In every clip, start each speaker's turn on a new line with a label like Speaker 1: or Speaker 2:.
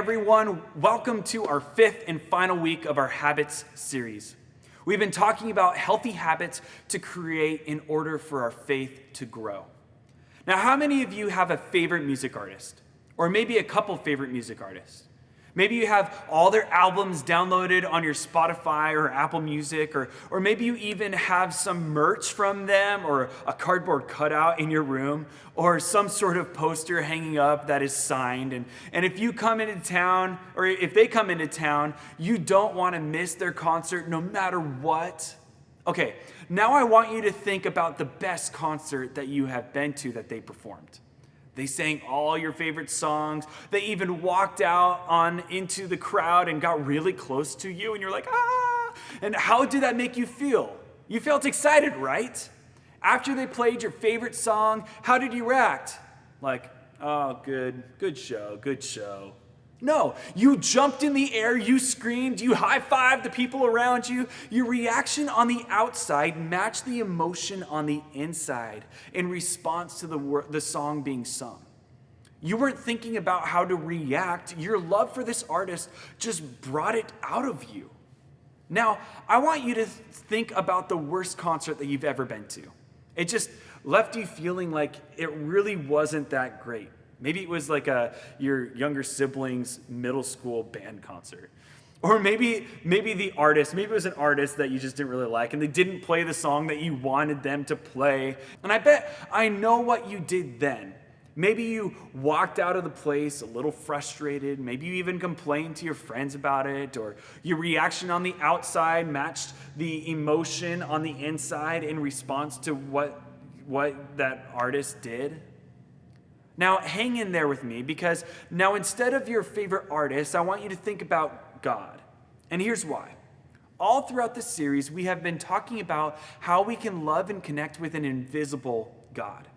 Speaker 1: everyone, welcome to our fifth and final week of our Habits series. We've been talking about healthy habits to create in order for our faith to grow. Now, how many of you have a favorite music artist? Or maybe a couple favorite music artists? Maybe you have all their albums downloaded on your Spotify or Apple Music, or maybe you even have some merch from them, or a cardboard cutout in your room, or some sort of poster hanging up that is signed. And if you come into town, or if they come into town, you don't want to miss their concert no matter what. Okay, now I want you to think about the best concert that you have been to that they performed. They sang all your favorite songs. They even walked out on into the crowd and got really close to you, and you're like, ah! And how did that make you feel? You felt excited, right? After they played your favorite song, how did you react? Like, oh, good show. No, you jumped in the air, you screamed, you high-fived the people around you. Your reaction on the outside matched the emotion on the inside in response to the song being sung. You weren't thinking about how to react. Your love for this artist just brought it out of you. Now, I want you to think about the worst concert that you've ever been to. It just left you feeling like it really wasn't that great. Maybe it was like your younger sibling's middle school band concert. Or maybe it was an artist that you just didn't really like, and they didn't play the song that you wanted them to play. And I bet I know what you did then. Maybe you walked out of the place a little frustrated. Maybe you even complained to your friends about it, or your reaction on the outside matched the emotion on the inside in response to what that artist did. Now, hang in there with me, because now instead of your favorite artist, I want you to think about God. And here's why. All throughout this series, we have been talking about how we can love and connect with an invisible God.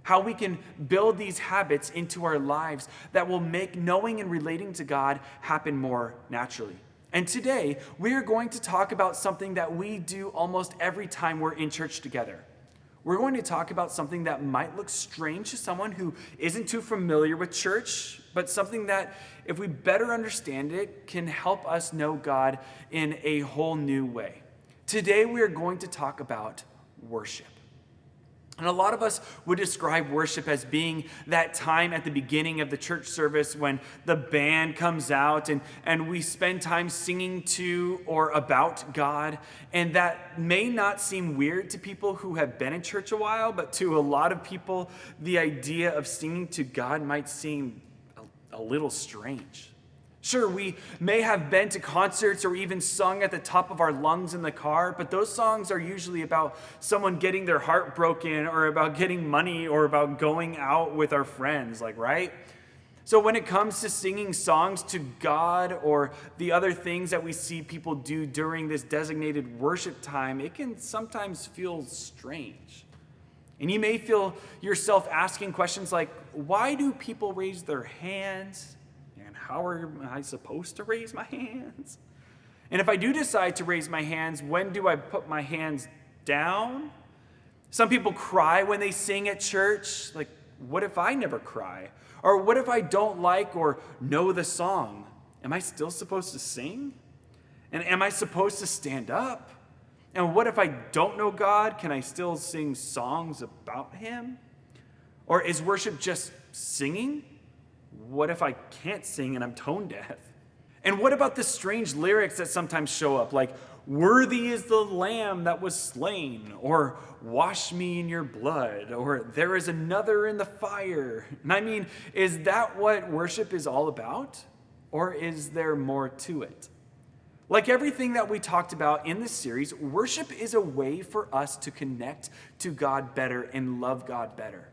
Speaker 1: How we can build these habits into our lives that will make knowing and relating to God happen more naturally. And today, we are going to talk about something that we do almost every time we're in church together. We're going to talk about something that might look strange to someone who isn't too familiar with church, but something that, if we better understand it, can help us know God in a whole new way. Today, we are going to talk about worship. And a lot of us would describe worship as being that time at the beginning of the church service when the band comes out and we spend time singing to or about God. And that may not seem weird to people who have been in church a while, but to a lot of people, the idea of singing to God might seem a little strange. Sure, we may have been to concerts or even sung at the top of our lungs in the car, but those songs are usually about someone getting their heart broken or about getting money or about going out with our friends, right? So when it comes to singing songs to God or the other things that we see people do during this designated worship time, it can sometimes feel strange. And you may feel yourself asking questions like, why do people raise their hands? How am I supposed to raise my hands? And if I do decide to raise my hands, when do I put my hands down? Some people cry when they sing at church. Like, what if I never cry? Or what if I don't like or know the song? Am I still supposed to sing? And am I supposed to stand up? And what if I don't know God? Can I still sing songs about Him? Or is worship just singing? What if I can't sing and I'm tone deaf? And what about the strange lyrics that sometimes show up, like, worthy is the lamb that was slain, or wash me in your blood, or there is another in the fire? And I mean, is that what worship is all about? Or is there more to it? Like everything that we talked about in this series, worship is a way for us to connect to God better and love God better.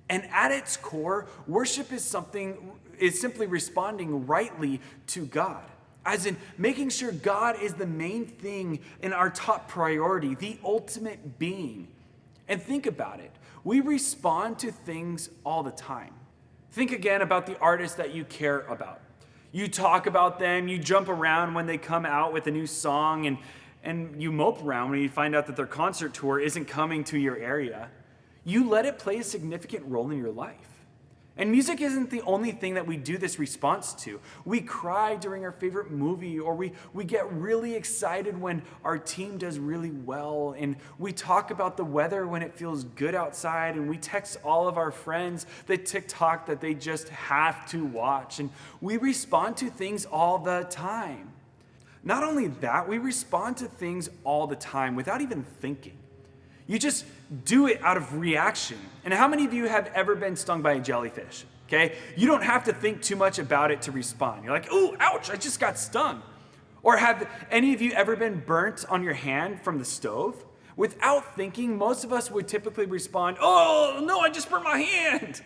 Speaker 1: And at its core, worship is simply responding rightly to God, as in making sure God is the main thing in our top priority, the ultimate being. And think about it. We respond to things all the time. Think again about the artists that you care about. You talk about them, you jump around when they come out with a new song, and you mope around when you find out that their concert tour isn't coming to your area. You let it play a significant role in your life. And music isn't the only thing that we do this response to. We cry during our favorite movie, or we get really excited when our team does really well, and we talk about the weather when it feels good outside, and we text all of our friends the TikTok that they just have to watch, and we respond to things all the time. Not only that, we respond to things all the time without even thinking. You just do it out of reaction. And how many of you have ever been stung by a jellyfish? Okay? You don't have to think too much about it to respond. You're like, "Ooh, ouch, I just got stung." Or have any of you ever been burnt on your hand from the stove? Without thinking, most of us would typically respond, "Oh, no, I just burnt my hand."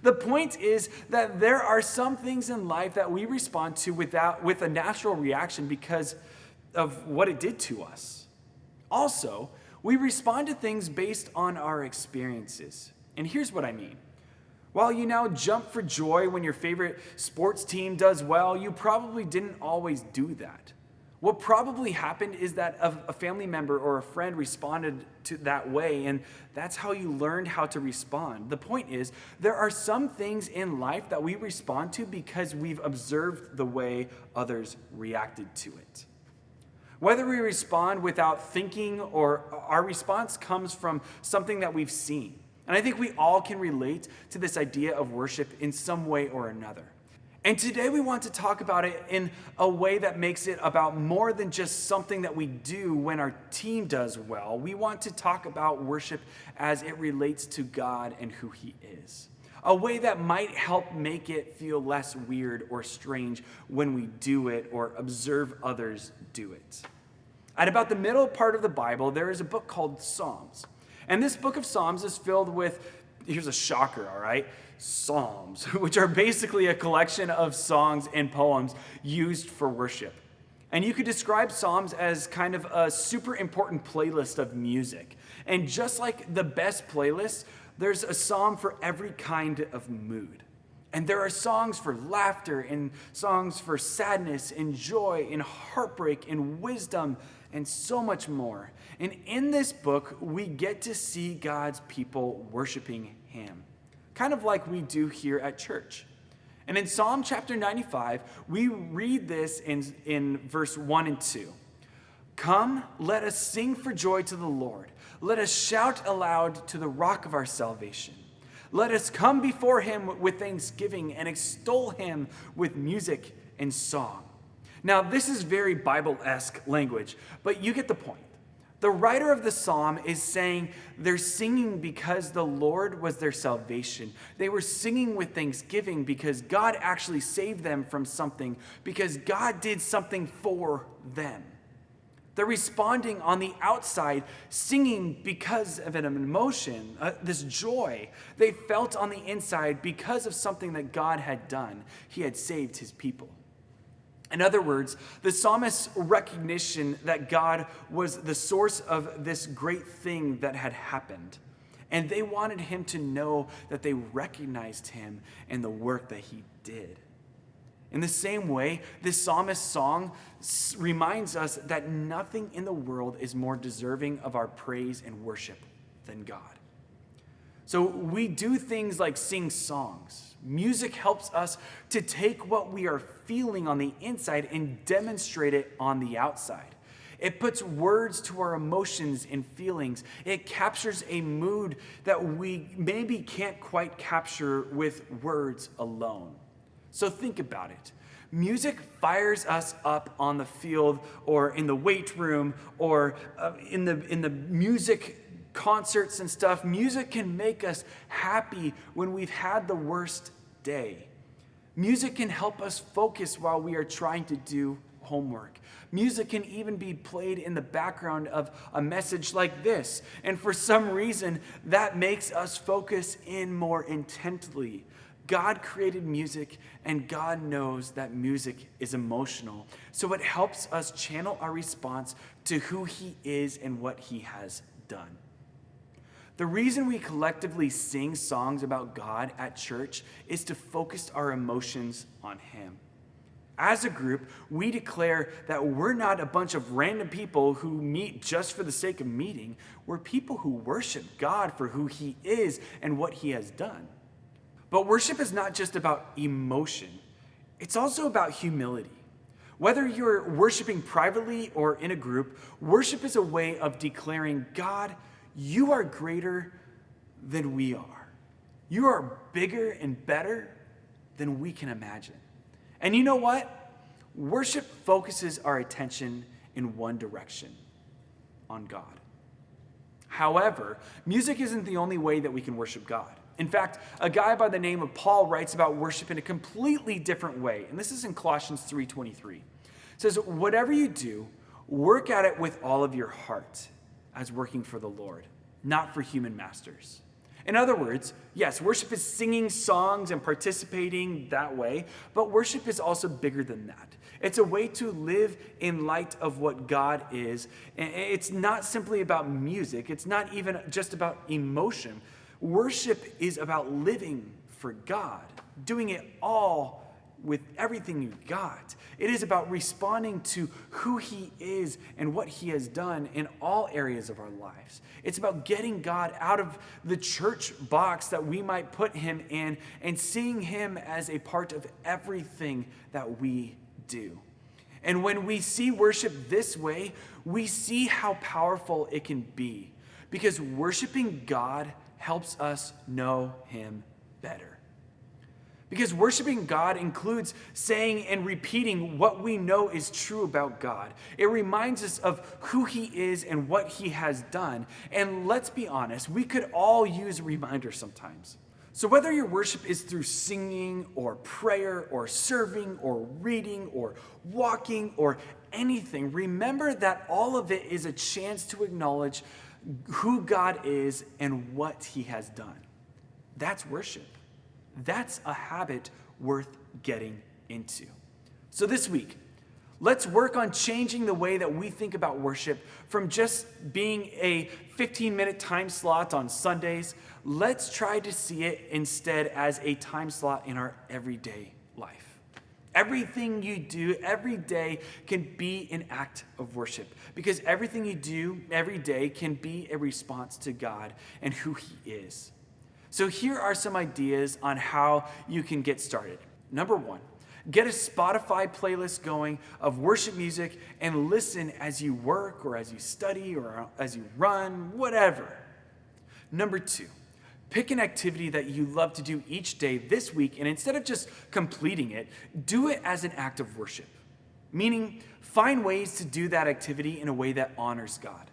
Speaker 1: The point is that there are some things in life that we respond to with a natural reaction because of what it did to us. Also, we respond to things based on our experiences. And here's what I mean. While you now jump for joy when your favorite sports team does well, you probably didn't always do that. What probably happened is that a family member or a friend responded to that way, and that's how you learned how to respond. The point is, there are some things in life that we respond to because we've observed the way others reacted to it. Whether we respond without thinking or our response comes from something that we've seen. And I think we all can relate to this idea of worship in some way or another. And today we want to talk about it in a way that makes it about more than just something that we do when our team does well. We want to talk about worship as it relates to God and who He is. A way that might help make it feel less weird or strange when we do it or observe others do it. At about the middle part of the Bible, there is a book called Psalms. And this book of Psalms is filled with, here's a shocker, all right? Psalms, which are basically a collection of songs and poems used for worship. And you could describe Psalms as kind of a super important playlist of music. And just like the best playlist, there's a psalm for every kind of mood. And there are songs for laughter and songs for sadness and joy and heartbreak and wisdom and so much more. And in this book, we get to see God's people worshiping Him, kind of like we do here at church. And in Psalm chapter 95, we read this in verse 1 and 2. "Come, let us sing for joy to the Lord. Let us shout aloud to the rock of our salvation. Let us come before Him with thanksgiving and extol Him with music and song." Now, this is very Bible-esque language, but you get the point. The writer of the psalm is saying they're singing because the Lord was their salvation. They were singing with thanksgiving because God actually saved them from something, because God did something for them. They're responding on the outside, singing because of an emotion, this joy they felt on the inside because of something that God had done. He had saved His people. In other words, the psalmist's recognition that God was the source of this great thing that had happened. And they wanted him to know that they recognized him and the work that he did. In the same way, this psalmist's song reminds us that nothing in the world is more deserving of our praise and worship than God. So we do things like sing songs. Music helps us to take what we are feeling on the inside and demonstrate it on the outside. It puts words to our emotions and feelings. It captures a mood that we maybe can't quite capture with words alone. So think about it. Music fires us up on the field or in the weight room or in the music concerts and stuff. Music can make us happy when we've had the worst day. Music can help us focus while we are trying to do homework. Music can even be played in the background of a message like this. And for some reason, that makes us focus in more intently. God created music, and God knows that music is emotional. So it helps us channel our response to who He is and what He has done. The reason we collectively sing songs about God at church is to focus our emotions on Him. As a group, we declare that we're not a bunch of random people who meet just for the sake of meeting. We're people who worship God for who He is and what He has done. But worship is not just about emotion, it's also about humility. Whether you're worshiping privately or in a group, worship is a way of declaring, God, you are greater than we are. You are bigger and better than we can imagine. And you know what? Worship focuses our attention in one direction, on God. However, music isn't the only way that we can worship God. In fact, a guy by the name of Paul writes about worship in a completely different way. And this is in Colossians 3:23. It says, whatever you do, work at it with all of your heart as working for the Lord, not for human masters. In other words, yes, worship is singing songs and participating that way, but worship is also bigger than that. It's a way to live in light of what God is. It's not simply about music. It's not even just about emotion. Worship is about living for God, doing it all with everything you got. It is about responding to who he is and what he has done in all areas of our lives. It's about getting God out of the church box that we might put him in and seeing him as a part of everything that we do. And when we see worship this way, we see how powerful it can be, because worshiping God helps us know him better. Because worshiping God includes saying and repeating what we know is true about God. It reminds us of who he is and what he has done. And let's be honest, we could all use a reminder sometimes. So whether your worship is through singing or prayer or serving or reading or walking or anything, remember that all of it is a chance to acknowledge who God is and what he has done. That's worship. That's a habit worth getting into. So this week, let's work on changing the way that we think about worship from just being a 15-minute time slot on Sundays. Let's try to see it instead as a time slot in our everyday life. Everything you do every day can be an act of worship, because everything you do every day can be a response to God and who he is. So here are some ideas on how you can get started. Number one, get a Spotify playlist going of worship music and listen as you work or as you study or as you run, whatever. Number two, pick an activity that you love to do each day this week, and instead of just completing it, do it as an act of worship. Meaning, find ways to do that activity in a way that honors God.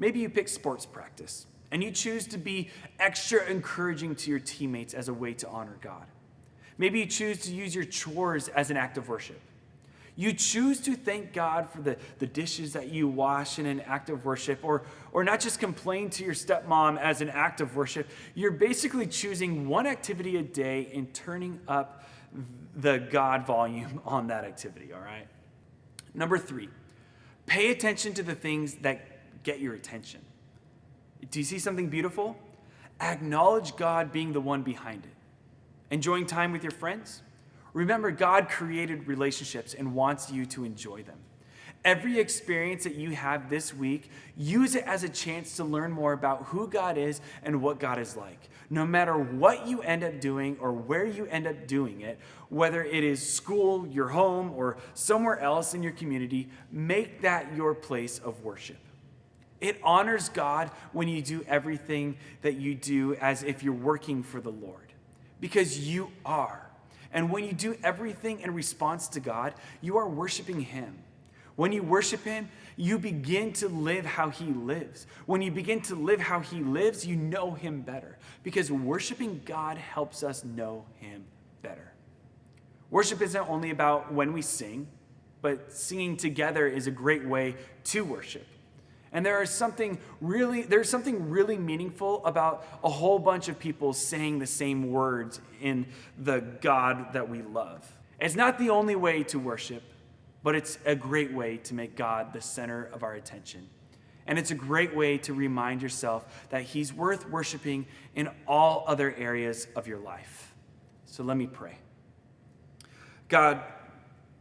Speaker 1: Maybe you pick sports practice, and you choose to be extra encouraging to your teammates as a way to honor God. Maybe you choose to use your chores as an act of worship. You choose to thank God for the dishes that you wash in an act of worship, or not just complain to your stepmom as an act of worship. You're basically choosing one activity a day and turning up the God volume on that activity, all right? Number three, pay attention to the things that get your attention. Do you see something beautiful? Acknowledge God being the one behind it. Enjoying time with your friends? Remember, God created relationships and wants you to enjoy them. Every experience that you have this week, use it as a chance to learn more about who God is and what God is like. No matter what you end up doing or where you end up doing it, whether it is school, your home, or somewhere else in your community, make that your place of worship. It honors God when you do everything that you do as if you're working for the Lord, because you are. And when you do everything in response to God, you are worshiping him. When you worship him, you begin to live how he lives. When you begin to live how he lives, you know him better, because worshiping God helps us know him better. Worship isn't only about when we sing, but singing together is a great way to worship. And there's something really meaningful about a whole bunch of people saying the same words in the God that we love. It's not the only way to worship, but it's a great way to make God the center of our attention. And it's a great way to remind yourself that he's worth worshiping in all other areas of your life. So let me pray. God,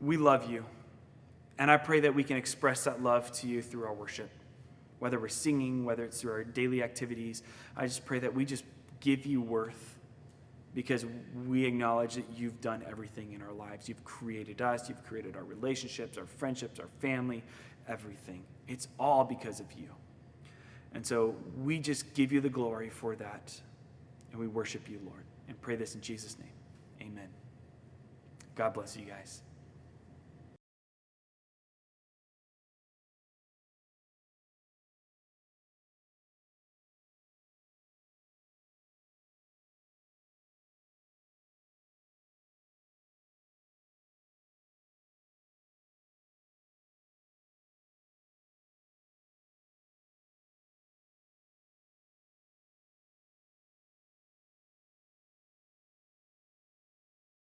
Speaker 1: we love you. And I pray that we can express that love to you through our worship. Whether we're singing, whether it's through our daily activities, I just pray that we just give you worth because we acknowledge that you've done everything in our lives. You've created us. You've created our relationships, our friendships, our family, everything. It's all because of you. And so we just give you the glory for that. And we worship you, Lord. And pray this in Jesus' name. Amen. God bless you guys.